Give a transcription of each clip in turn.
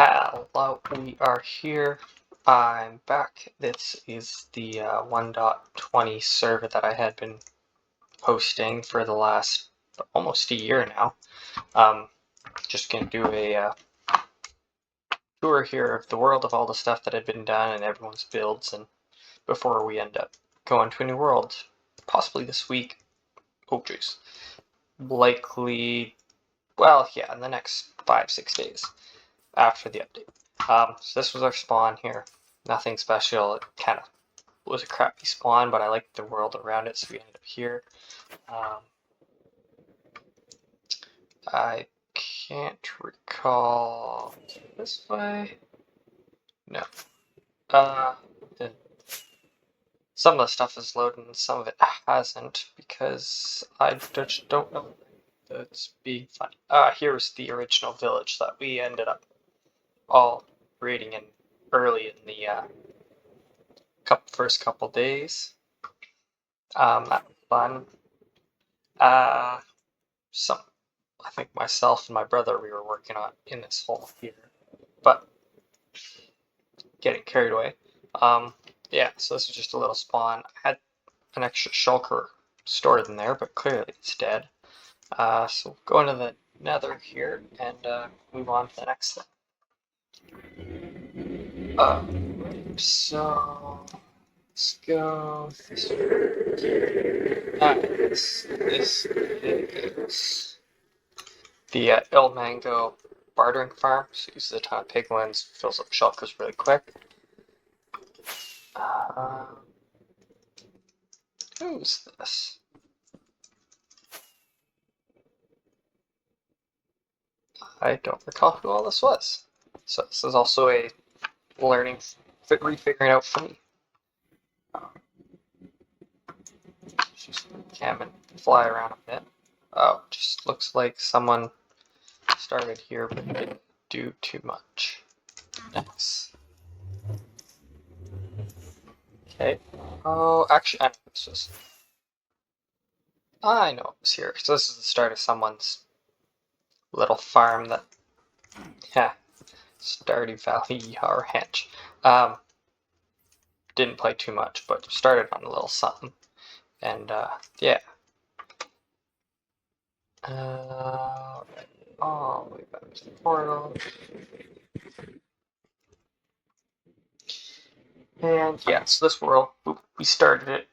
Hello, we are here. I'm back. This is the 1.20 server that I had been hosting for the last almost a year now. Just gonna do a tour here of the world of all the stuff that had been done and everyone's builds, and before we end up going to a new world, possibly this week. Oh jeez. Likely, well, yeah, in the next 5-6 days after the update. So this was our spawn here. Nothing special. It kind of was a crappy spawn, but I liked the world around it, so we ended up here. I can't recall this way. No. Some of the stuff is loaded and some of it hasn't because I just don't know that's being funny. Here's the original village that we ended up all raiding in early in the first couple days. That was fun. I think myself and my brother, we were working on in this hole here, but getting carried away. Yeah, so this is just a little spawn. I had an extra shulker stored in there, but clearly it's dead. So go into the nether here and move on to the next thing. So let's go this is the El Mango bartering farm. So it uses a ton of piglins, fills up shulkers really quick. Who's this? I don't recall who all this was. So this is also a learning, refiguring out for me. Just cam and fly around a bit. Oh, just looks like someone started here but didn't do too much. Nice. Okay. Oh, actually, I know what this was. I know it was here. So this is the start of someone's little farm that, yeah, Stardew Valley or Ranch. Didn't play too much, but started on a little something. And, yeah. Right. All the way back to the portal. And yeah, so this world, we started it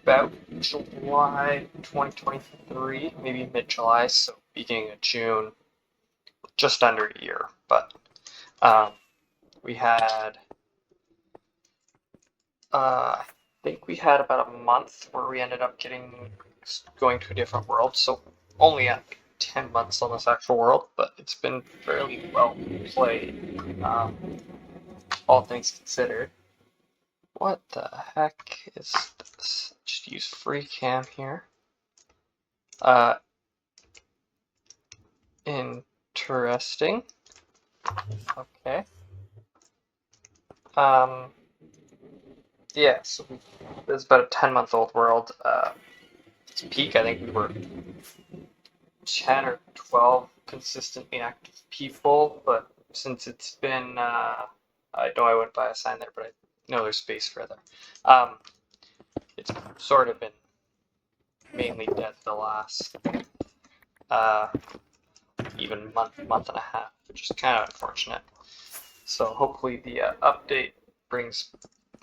about July 2023, maybe mid-July, so beginning of June, just under a year. But we had, I think we had about a month where we ended up going to a different world, so only at 10 months on this actual world, but it's been fairly well played, all things considered. What the heck is this? Just use free cam here. Interesting. Okay. Yeah, so this is about a 10-month-old world. Its peak, I think we were 10 or 12 consistently active people, but since it's been, I know I wouldn't buy a sign there, but I know there's space further. It's sort of been mainly dead the last even month and a half, which is kind of unfortunate. So hopefully the update brings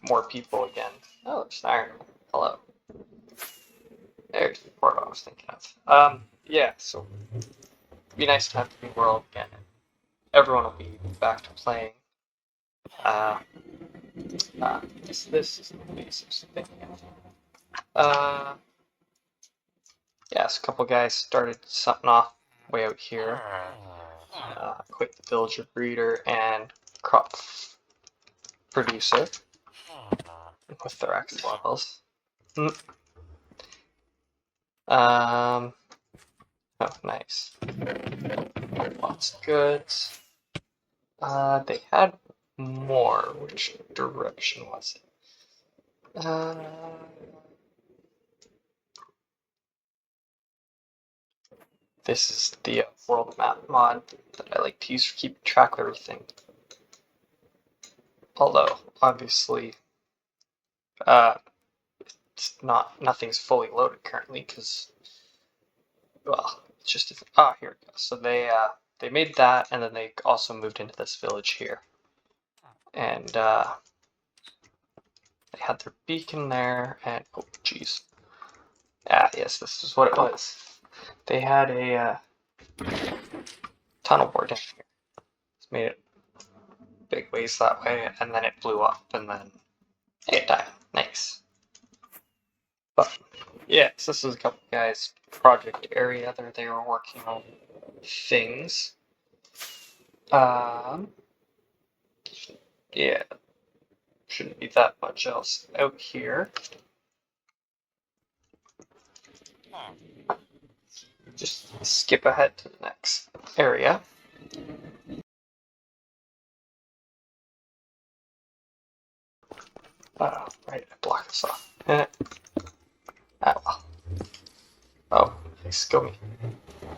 more people again. Oh, there's an iron. Hello. There's the portal I was thinking of. Yeah, so it'd be nice to have the new world again. Everyone will be back to playing. This is the base I was thinking of. Yeah, so a couple guys started something off way out here. Quit the villager breeder and crop producer with their X levels. Oh, nice. Lots of goods. They had more. Which direction was it? This is the world map mod that I like to use for keeping track of everything. Although, obviously, it's nothing's fully loaded currently because, well, it's just here it goes. So they made that, and then they also moved into this village here, and they had their beacon there, and oh jeez, yes, this is what it was. They had a tunnel board down here. It's made it big ways that way, and then it blew up, and then it died. Nice. But yeah, so this is a couple guys' project area there. They were working on things. Yeah, shouldn't be that much else out here. Just skip ahead to the next area. Right, I blocked this off. Ah, well. Oh, nice, go me. I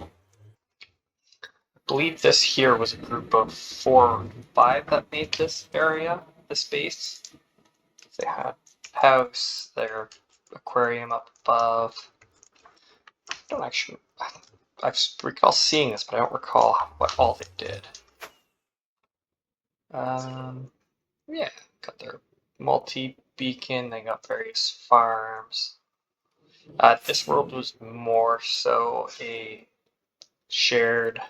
believe this here was a group of 4 or 5 that made this area, this base. They had a house, their aquarium up above. I don't actually, I recall seeing this, but I don't recall what all they did. Yeah, got their multi-beacon, they got various farms. This world was more so a shared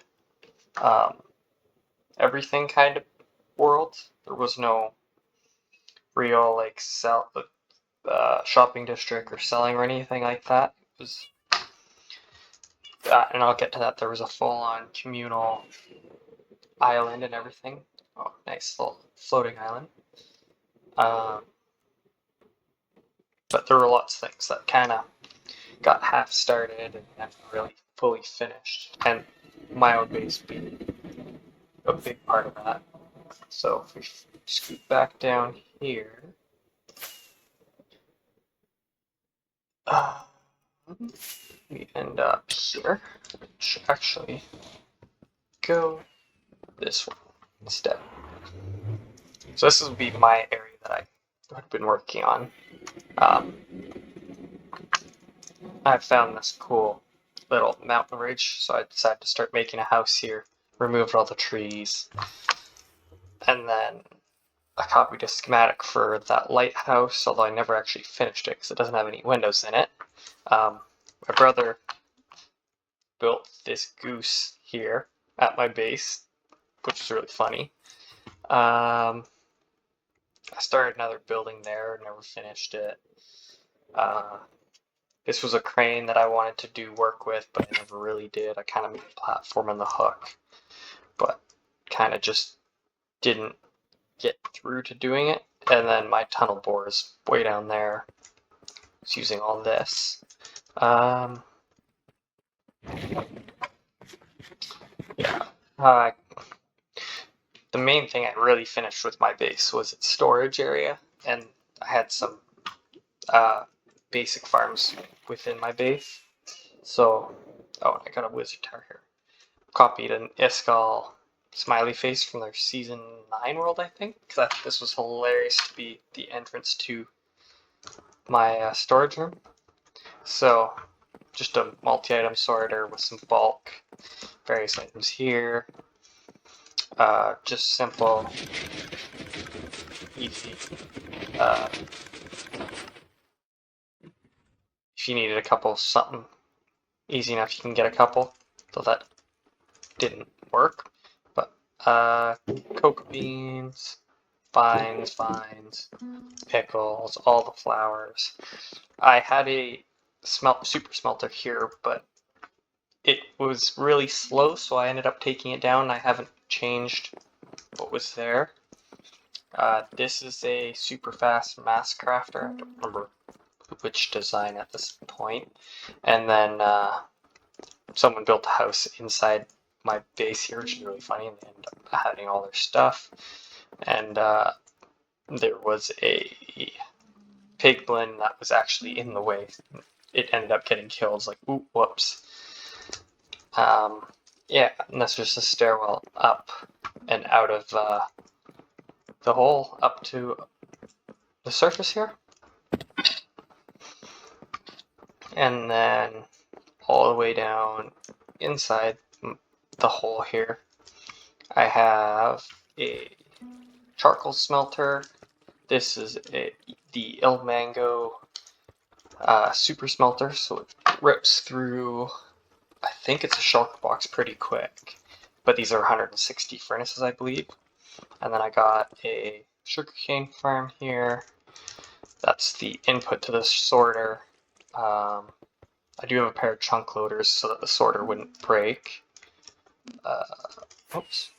everything kind of world. There was no real like shopping district or selling or anything like that. It was, and I'll get to that. There was a full-on communal island and everything. Oh, nice little floating island. But there were lots of things that kind of got half started and never really fully finished. And my own base being a big part of that. So if we scoot back down here, we end up here, which actually go this one instead. So this would be my area that I've been working on. I found this cool little mountain ridge, so I decided to start making a house here. Removed all the trees, and then I copied a schematic for that lighthouse, although I never actually finished it because it doesn't have any windows in it. My brother built this goose here at my base, which is really funny. I started another building there, never finished it. This was a crane that I wanted to do work with, but I never really did. I kind of made a platform and the hook, but kind of just didn't get through to doing it. And then my tunnel bore is way down there. It's using all this. Yeah. The main thing I really finished with my base was its storage area, and I had some basic farms within my base. So, oh, I got a wizard tower here. Copied an Iskall smiley face from their season 9 world, I think, because this was hilarious to be the entrance to my storage room. So, just a multi-item sorter with some bulk, various items here. Just simple, easy. If you needed a couple something, easy enough you can get a couple. So that didn't work. But cocoa beans, vines, pickles, all the flowers. I had a super smelter here, but it was really slow, so I ended up taking it down. I haven't changed what was there. This is a super fast mass crafter. I don't remember which design at this point. And then someone built a house inside my base here, which is really funny, and they ended up having all their stuff. And there was a piglin that was actually in the way. It ended up getting killed. It's like, ooh, whoops. Yeah, and that's just a stairwell up and out of the hole up to the surface here. And then all the way down inside the hole here, I have a charcoal smelter. This is the Il Mango super smelter, so it rips through, I think it's a shulker box pretty quick, but these are 160 furnaces, I believe. And then I got a sugarcane farm here. That's the input to the sorter. I do have a pair of chunk loaders so that the sorter wouldn't break. Oops.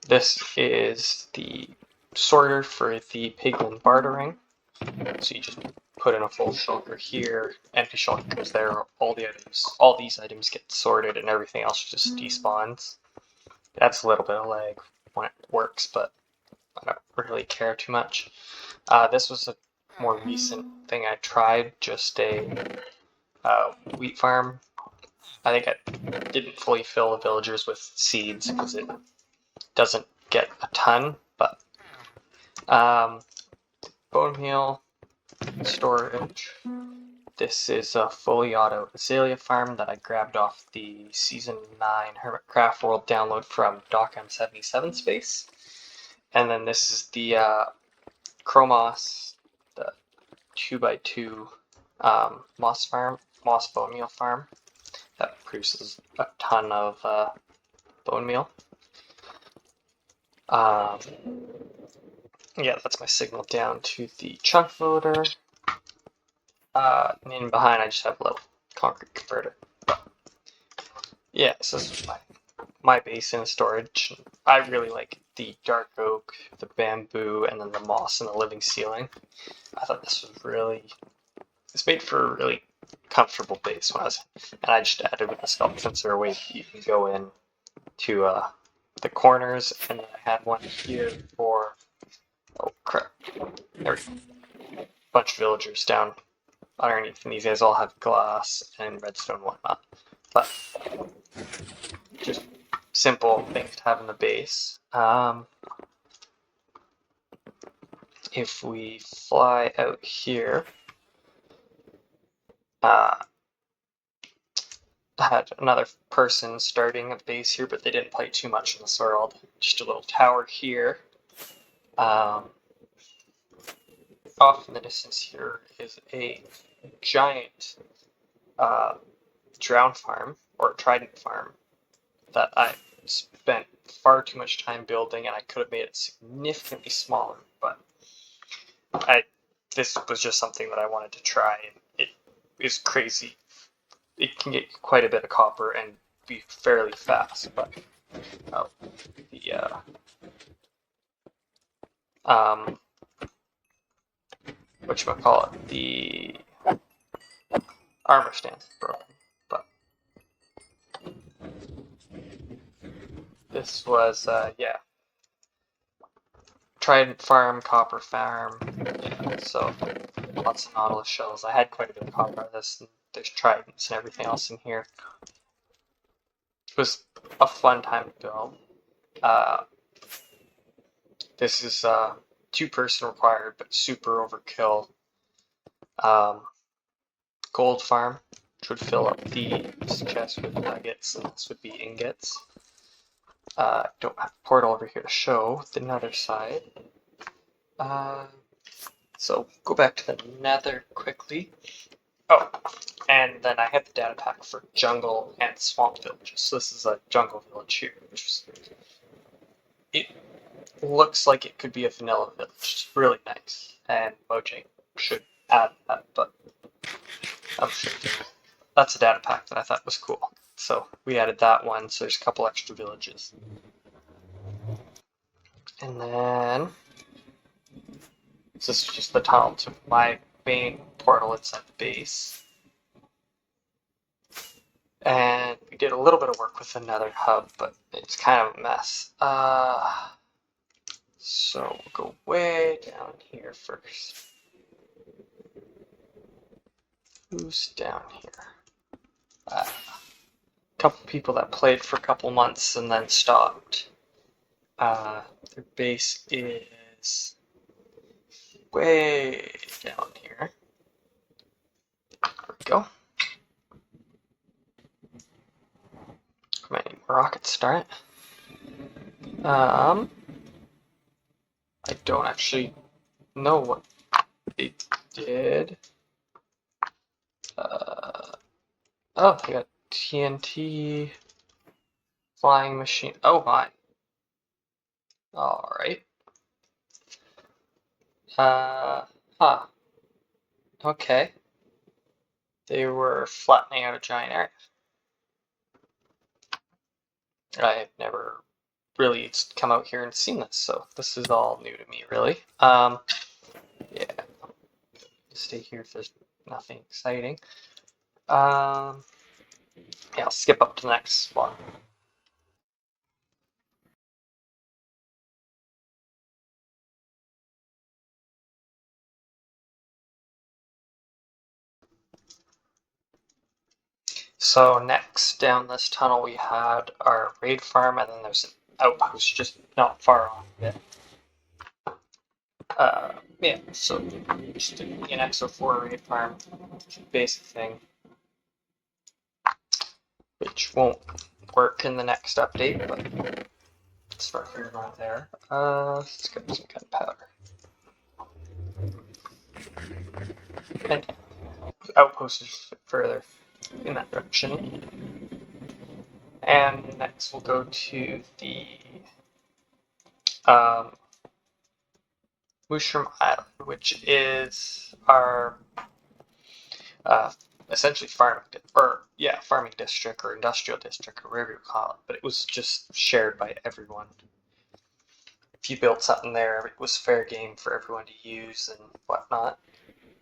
This is the sorter for the piglin bartering. So you just put in a full shulker here, empty shulker goes there, all these items get sorted and everything else just despawns. That's a little bit of lag when it works, but I don't really care too much. This was a more recent thing I tried, just a wheat farm. I think I didn't fully fill the villagers with seeds because it doesn't get a ton, but bone meal, storage. This is a fully auto azalea farm that I grabbed off the Season 9 Hermitcraft World download from DocM77 space. And then this is the Chromos, the 2x2 moss bone meal farm that produces a ton of bone meal. Yeah, that's my signal down to the chunk loader. And in behind I just have a little concrete converter. But yeah, so this is my basin storage. I really like the dark oak, the bamboo, and then the moss and the living ceiling. I thought this was it's made for a really comfortable base when and I just added with the sculpt sensor a way that you can go in to the corners, and then I had one here for, oh crap, there we go. Bunch of villagers down underneath, and these guys all have glass and redstone and whatnot. But just simple things to have in the base. If we fly out here, had another person starting a base here, but they didn't play too much in this world. Just a little tower here. Off in the distance here is a giant drown farm, or trident farm, that I spent far too much time building, and I could have made it significantly smaller, but this was just something that I wanted to try, and it is crazy. It can get quite a bit of copper and be fairly fast, but whatchamacallit, the armor stance is broken, but this was, yeah, trident farm, copper farm, yeah, so lots of nautilus shells. I had quite a bit of copper out of this, and there's tridents and everything else in here. It was a fun time to build. This is 2-person required, but super overkill. Gold farm, which would fill up the chest with nuggets, and this would be ingots. Don't have a portal over here to show the nether side. So go back to the nether quickly. Oh, and then I have the data pack for jungle and swamp villages. So this is a jungle village here, which is, it looks like it could be a vanilla village. It's really nice, and Mojang should add that, but I'm sure that's a data pack that I thought was cool. So we added that one, so there's a couple extra villages. And then this is just the tunnel to my main portal. It's at the base. And we did a little bit of work with the nether hub, but it's kind of a mess. So we'll go way down here first. Who's down here? couple people that played for a couple months and then stopped. Their base is way down here. There we go. Might need more rockets, darn it. I don't actually know what they did. Oh, they got TNT, flying machine. Oh my. Alright. Huh. Okay. They were flattening out a giant area. I've never really come out here and seen this, so this is all new to me, really. Yeah. Stay here if there's nothing exciting. Yeah, I'll skip up to the next one. So next down this tunnel we had our raid farm, and then there's an outpost just not far off of it. Yeah, so just an ENXO4 raid farm, basic thing, which won't work in the next update, but let's start here, not there. Let's get some gunpowder. And outpost is further in that direction. And next we'll go to the Mushroom Island, which is our essentially farming district or industrial district or whatever you call it. But it was just shared by everyone. If you built something there, it was fair game for everyone to use and whatnot,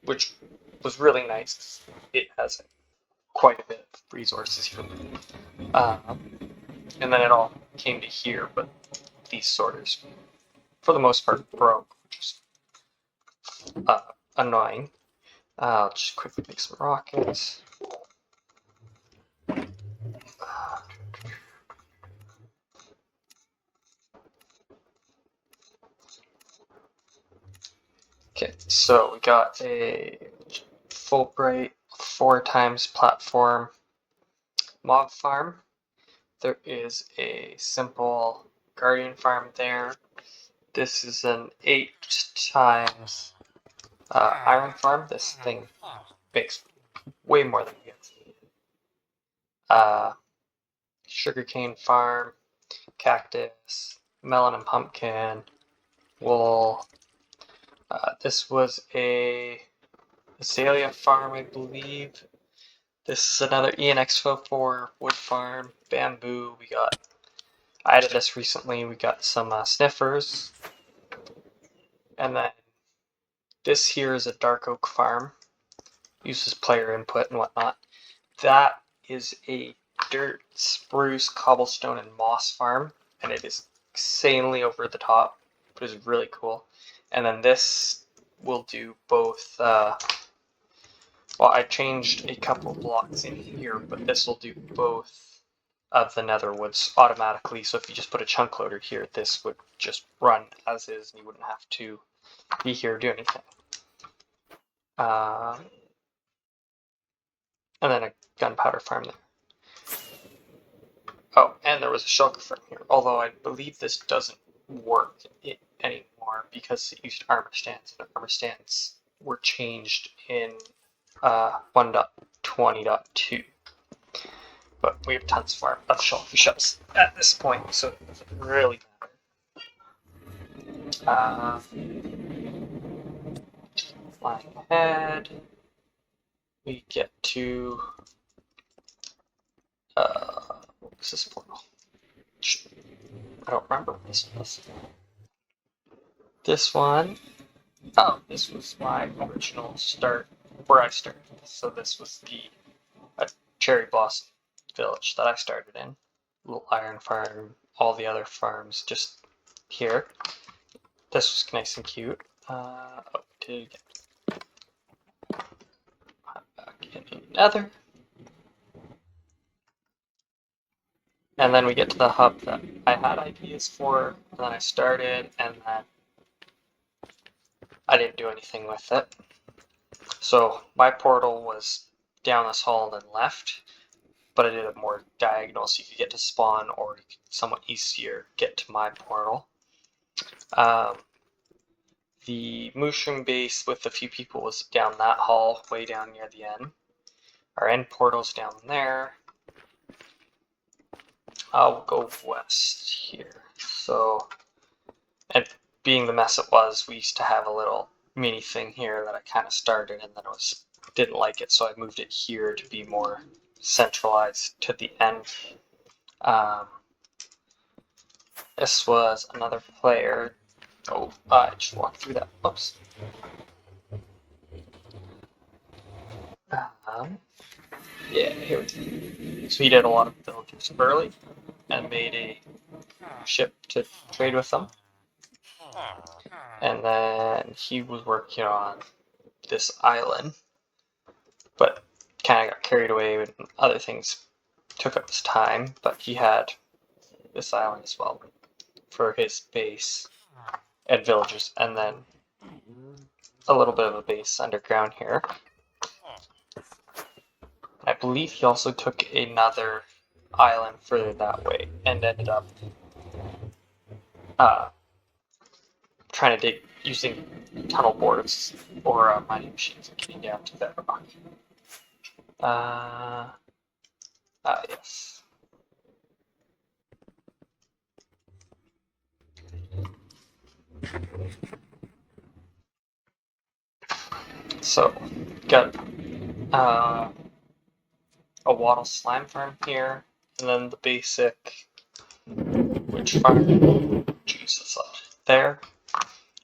which was really nice. It has quite a bit of resources here. And then it all came to here, but these sorters, for the most part, broke, which is annoying. I'll just quickly make some rockets. Okay, so we got a Fulbright 4x platform mob farm. There is a simple guardian farm there. This is an 8x iron farm. This thing makes way more than we get. Sugarcane farm, cactus, melon and pumpkin, wool. This was a azalea farm, I believe. This is another ENX4 wood farm, bamboo. I added this recently. We got some sniffers. And then this here is a dark oak farm. Uses player input and whatnot. That is a dirt, spruce, cobblestone, and moss farm. And it is insanely over the top, but it's really cool. And then this will do both. Well, I changed a couple blocks in here, but this will do both of the nether woods automatically. So if you just put a chunk loader here, this would just run as is, and you wouldn't have to be here or do anything. And then a gunpowder farm there. Oh, and there was a shulker farm here, although I believe this doesn't work anymore because it used armor stands, and armor stands were changed in 1.20.2. But we have tons of shellfish at this point, so it doesn't really matter. Flying ahead, we get to what was this portal? I don't remember what this was. This one, oh, this was my original start, where I started. So this was the cherry blossom village that I started in. Little iron farm, all the other farms just here. This was nice and cute. Oh, did it get back in the nether. And then we get to the hub that I had ideas for, and then I started, and then I didn't do anything with it. So my portal was down this hall and then left, but I did it more diagonal so you could get to spawn, or you could somewhat easier get to my portal. The mushroom base with a few people was down that hall, way down near the end. Our end portal's down there. I'll go west here. So, and being the mess it was, we used to have a little mini thing here that I kind of started, and then didn't like it, so I moved it here to be more centralized to the end. This was another player. Oh, I just walked through that. Oops. Yeah, here we go. So he did a lot of villagers early and made a ship to trade with them. And then he was working on this island, but kind of got carried away with other things took up his time, but he had this island as well for his base and villagers, and then a little bit of a base underground here. I believe he also took another island further that way and ended up trying to dig using tunnel boards or mining machines and getting down to bedrock. Yes. So, got a wattle slime farm here, and then the basic witch farm. Jesus, there.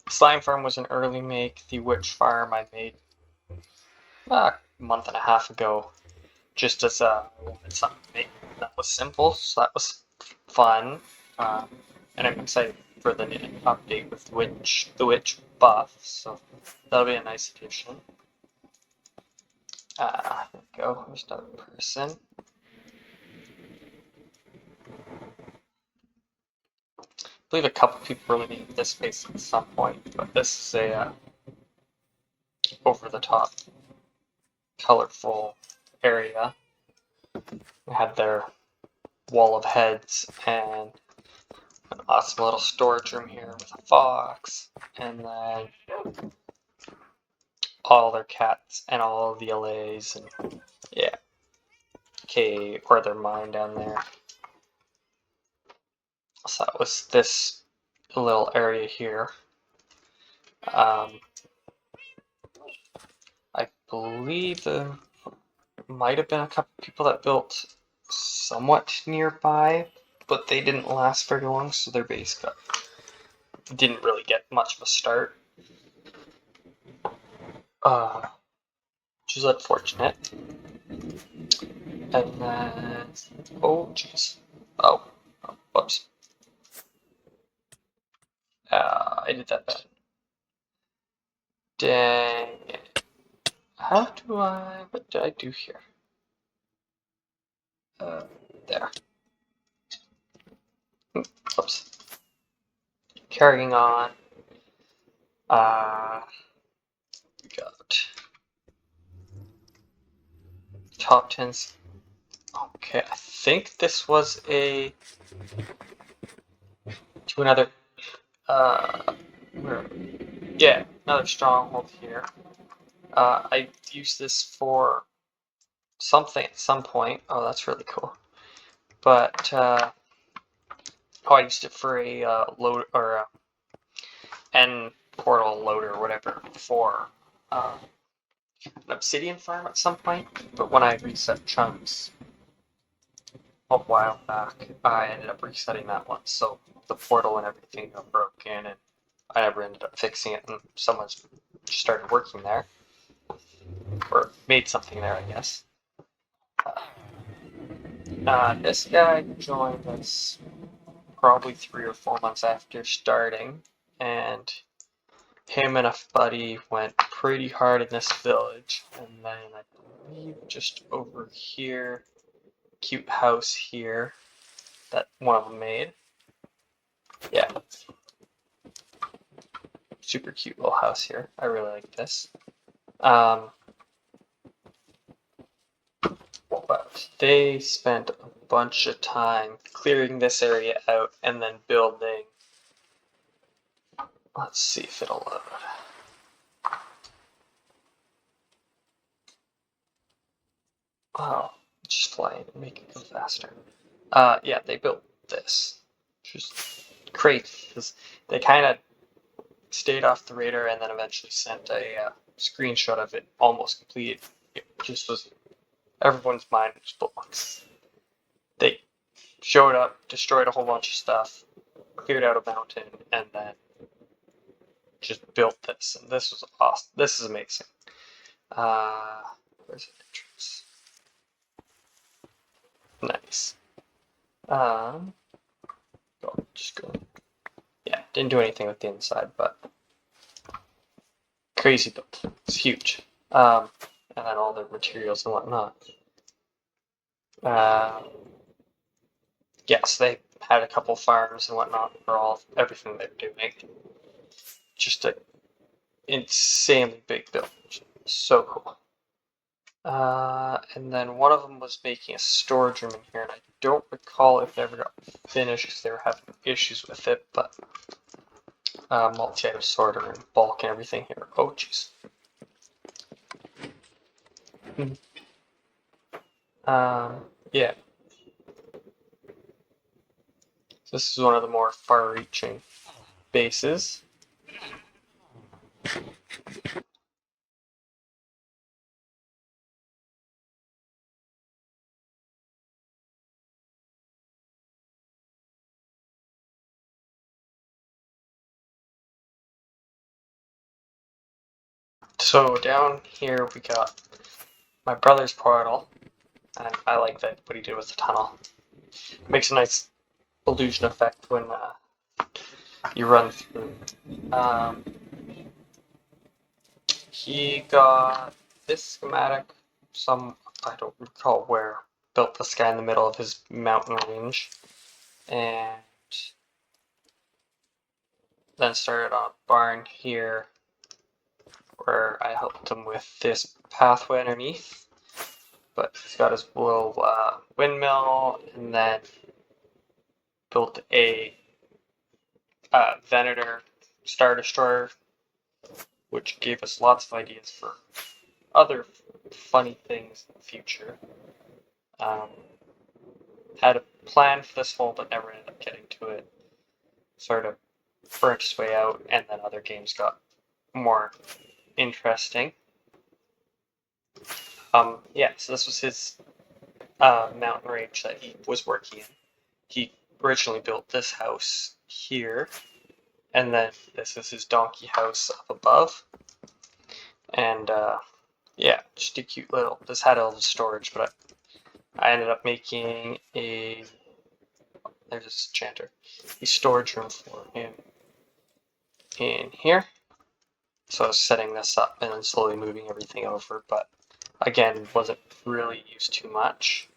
Slime farm was an early make. The witch farm I made a month and a half ago, just as I wanted something to make that was simple, so that was fun. And I'm excited for the update with the witch buff, so that'll be a nice addition. There we go. There's another person. I believe a couple people really needed this space at some point, but this is a over-the-top, colorful area. They had their wall of heads and an awesome little storage room here with a fox, and then all their cats and all of the LAs, and yeah, cave or their mine down there. So that was this little area here. I believe there might have been a couple people that built somewhat nearby, but they didn't last very long, so their base didn't really get much of a start. Which is unfortunate. And then, oh jeez, oh, whoops. I did that bad. Dang it. What did I do here? There. Oops. Carrying on. We got top 10s. Okay, I think this was to another, another stronghold here. I used this for something at some point. Oh, that's really cool. But, I used it for a load or end portal loader or whatever for an obsidian farm at some point. But when I reset chunks a while back, I ended up resetting that one. So the portal and everything got broken, and I never ended up fixing it, and someone just started working there. Or made something there, I guess. This guy joined us probably 3 or 4 months after starting, and him and a buddy went pretty hard in this village, and then I believe just over here, cute house here, that one of them made. Yeah. Super cute little house here. I really like this. But they spent a bunch of time clearing this area out and then building. Let's see if it'll load. Oh, just flying and make it go faster. Yeah, they built this, which is crazy because they kind of stayed off the radar and then eventually sent a screenshot of it almost complete. It just was everyone's mind was blown. They showed up, destroyed a whole bunch of stuff, cleared out a mountain, and then just built this. And this was awesome. This is amazing. Where's the entrance? Nice. Just go. Yeah, didn't do anything with the inside, but crazy build. It's huge. And then all the materials and whatnot. Yes, they had a couple farms and whatnot for everything they're doing. Just an insanely big build. So cool. And then one of them was making a storage room in here, and I don't recall if they ever got finished because they were having issues with it, but multi-item sorter and bulk and everything here. Oh, jeez. Yeah. So this is one of the more far-reaching bases. So down here we got my brother's portal, and I like that what he did with the tunnel. Makes a nice illusion effect when you run through. He got this schematic, I don't recall where, built this guy in the middle of his mountain range, and then started on a barn here where I helped him with this pathway underneath. But he's got his little windmill, and then built a Venator Star Destroyer, which gave us lots of ideas for other funny things in the future. Had a plan for this hole, but never ended up getting to it. Sort of burnt its way out, and then other games got more interesting. Yeah, so this was his mountain range that he was working in. He originally built this house here, and then this is his donkey house up above. And yeah, just a cute little. This had all the storage, but I ended up making a. There's this chanter. A storage room for him in here. So I was setting this up and then slowly moving everything over, but again, wasn't really used too much.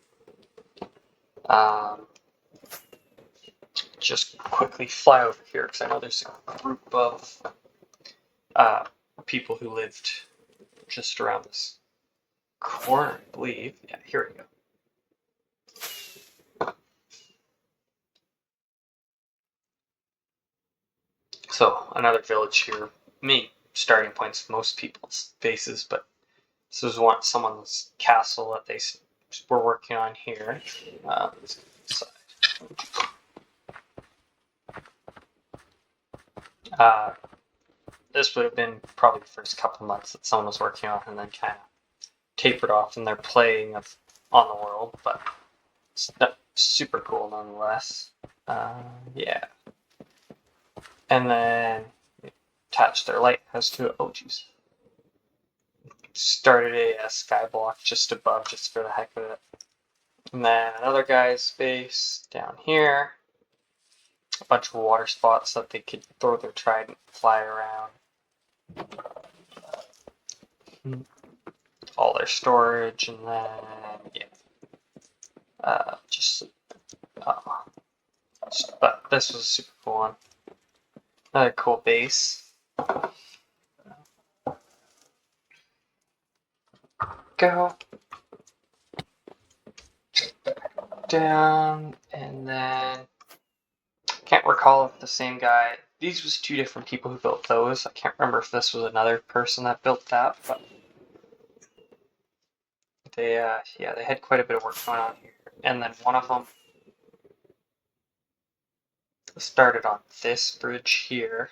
Just quickly fly over here because I know there's a group of people who lived just around this corner, I believe. Yeah, here we go. So another village here. Main starting points of most people's bases, but this was someone's castle that they were working on here. This would have been probably the first couple of months that someone was working on, and then kind of tapered off in their playing on the world, but it's super cool nonetheless. Yeah. And then attached their lighthouse to it. Oh, jeez. Started a sky block just above, just for the heck of it. And then another guy's base down here. A bunch of water spots that they could throw their trident and fly around. All their storage, and then yeah, just But this was a super cool one. Another cool base. Go. Down, and then can't recall if the same guy. These was two different people who built those. I can't remember if this was another person that built that, but they they had quite a bit of work going on here. And then one of them started on this bridge here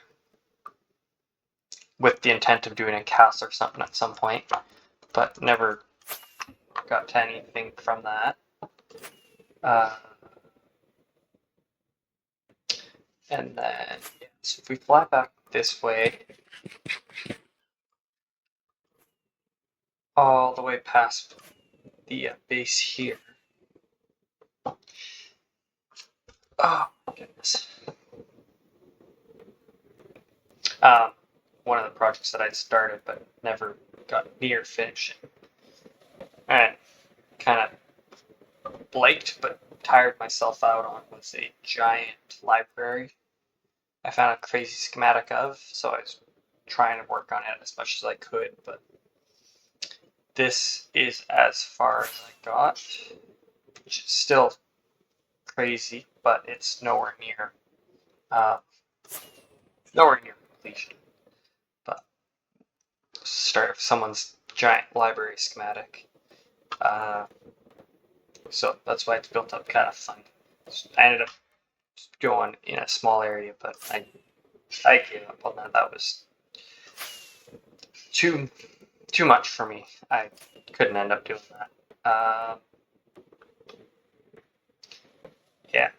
with the intent of doing a castle or something at some point, but never got to anything from that. And then, yeah, so if we fly back this way, all the way past the base here. Oh, goodness. One of the projects that I started but never got near finishing. And kind of liked but tired myself out on was a giant library I found a crazy schematic of, so I was trying to work on it as much as I could, but this is as far as I got, which is still crazy, but it's nowhere near completion. But start of someone's giant library schematic. So that's why it's built up kind of fun. I ended up going in a small area, but I gave up on that. That was too much for me. I couldn't end up doing that. Yeah,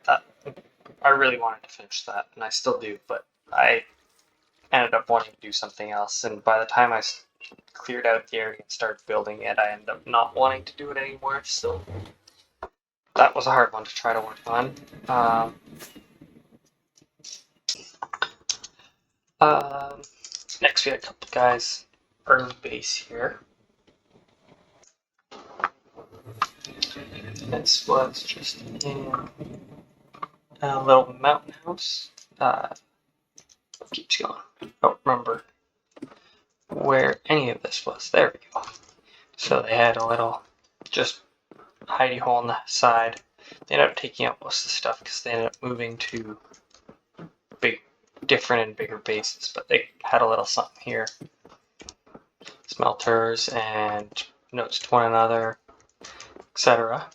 I really wanted to finish that, and I still do, but I ended up wanting to do something else, and by the time I cleared out the area and started building it, I ended up not wanting to do it anymore, so that was a hard one to try to work on. Next we had a couple guys early base here. This was just in a little mountain house. Keeps going. I don't remember where any of this was. There we go. So they had a little just hidey hole on the side. They ended up taking out most of the stuff because they ended up moving to different and bigger bases, but they had a little something here. Smelters and notes to one another, etc.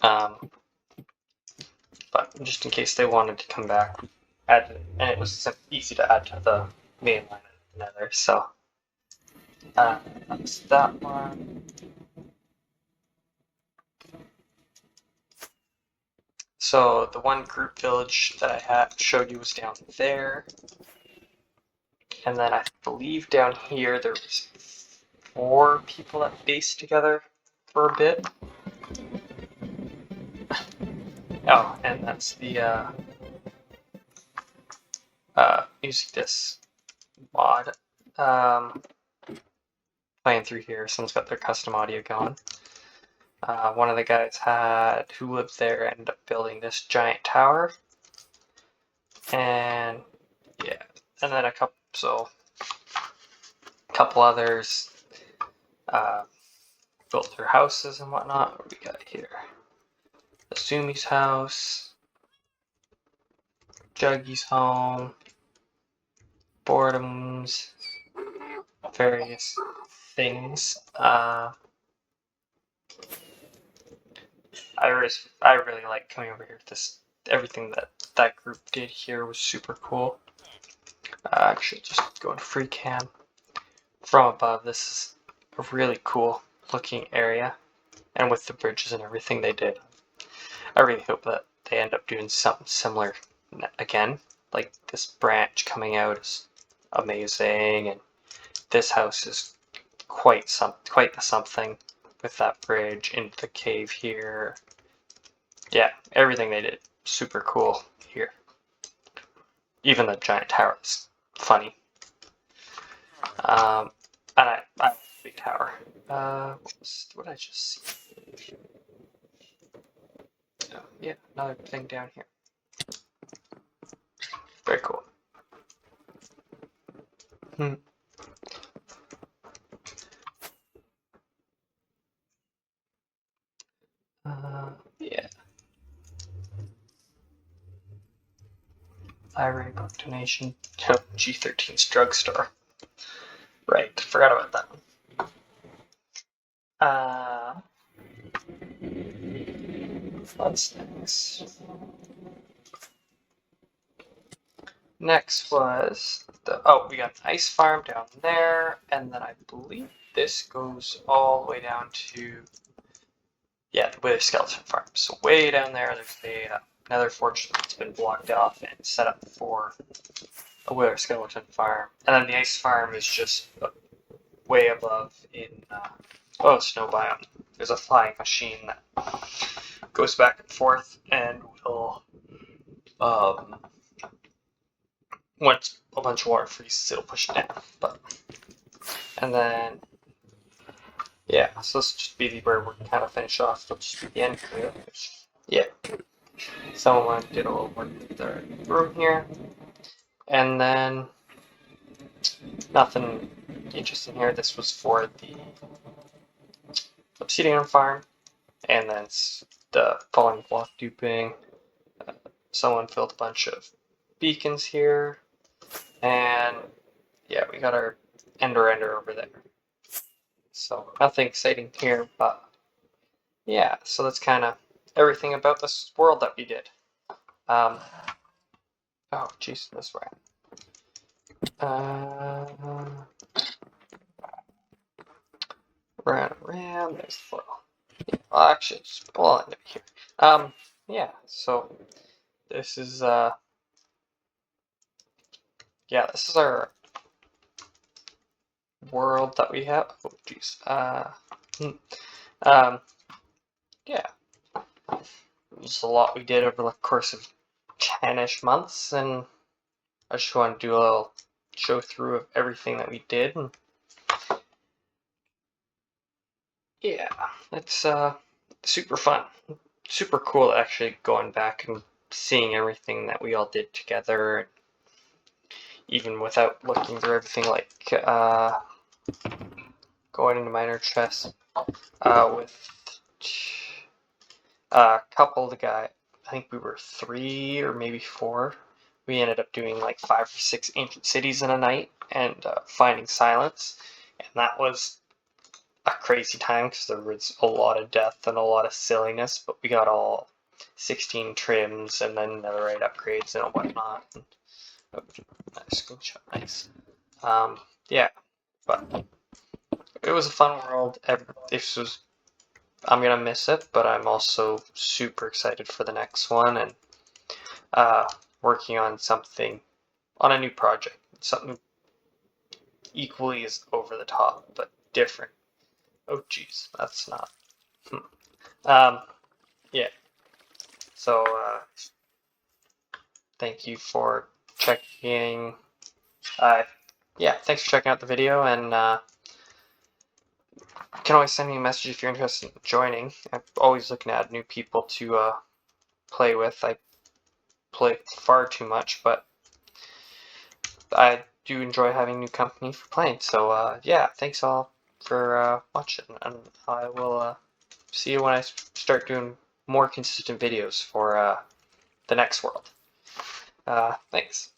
But just in case they wanted to come back, and it was easy to add to the main line of Nether, so that's that one. So the one group village that I had showed you was down there, and then I believe down here there was 4 people that based together for a bit. Oh, and that's the music disc mod. Playing through here, someone's got their custom audio going. One of the guys who lived there ended up building this giant tower, and yeah, and then a couple others built their houses and whatnot. What do we got here? Asumi's house, Juggy's home, Boredom's, various things. I really like coming over here. Everything that group did here was super cool. Actually, just go into free cam from above. This is a really cool looking area, and with the bridges and everything they did, I really hope that they end up doing something similar again. Like this branch coming out is amazing, and this house is quite the something with that bridge into the cave here. Yeah, everything they did super cool here. Even the giant tower is funny. And I like the big tower. What did I just see? So yeah, another thing down here. Very cool. Yeah. IRA book donation. Oh, G13's drugstore. Right, forgot about that one. What's next? Next was we got an ice farm down there, and then I believe this goes all the way down to the Wither Skeleton Farm. So way down there, there's another fortress that's been blocked off and set up for a Wither Skeleton Farm, and then the ice farm is just way above in snow biome. There's a flying machine that goes back and forth and will once a bunch of water freezes, it'll push it down. And then so this will just be where we're kind of finish off. It'll just be the end here. Someone did a little work with the room here, and then nothing interesting here. This was for the obsidian farm, and then the falling block duping. Someone filled a bunch of beacons here, and we got our ender over there. So nothing exciting here, but so that's kind of everything about this world that we did. Oh jeez, this way. Around, there's the portal. Well, actually, just pull it into here. So this is this is our world that we have. Oh jeez. There's a lot we did over the course of 10-ish months, and I just want to do a little show through of everything that we did. And it's super fun, super cool actually going back and seeing everything that we all did together, even without looking through everything, like going into minor chess with a couple of the guys. I think we were 3 or maybe 4. We ended up doing like 5 or 6 ancient cities in a night and finding silence, and that was a crazy time because there was a lot of death and a lot of silliness, but we got all 16 trims and then netherite upgrades and whatnot. Nice screenshot, nice. But it was a fun world. I'm gonna miss it, but I'm also super excited for the next one and working on a new project, something equally as over the top but different. Oh geez, that's not. So thank you for checking. Thanks for checking out the video, and you can always send me a message if you're interested in joining. I'm always looking to add new people to play with. I play far too much, but I do enjoy having new company for playing. So thanks all for watching, and I will see you when I start doing more consistent videos for the next world. Thanks.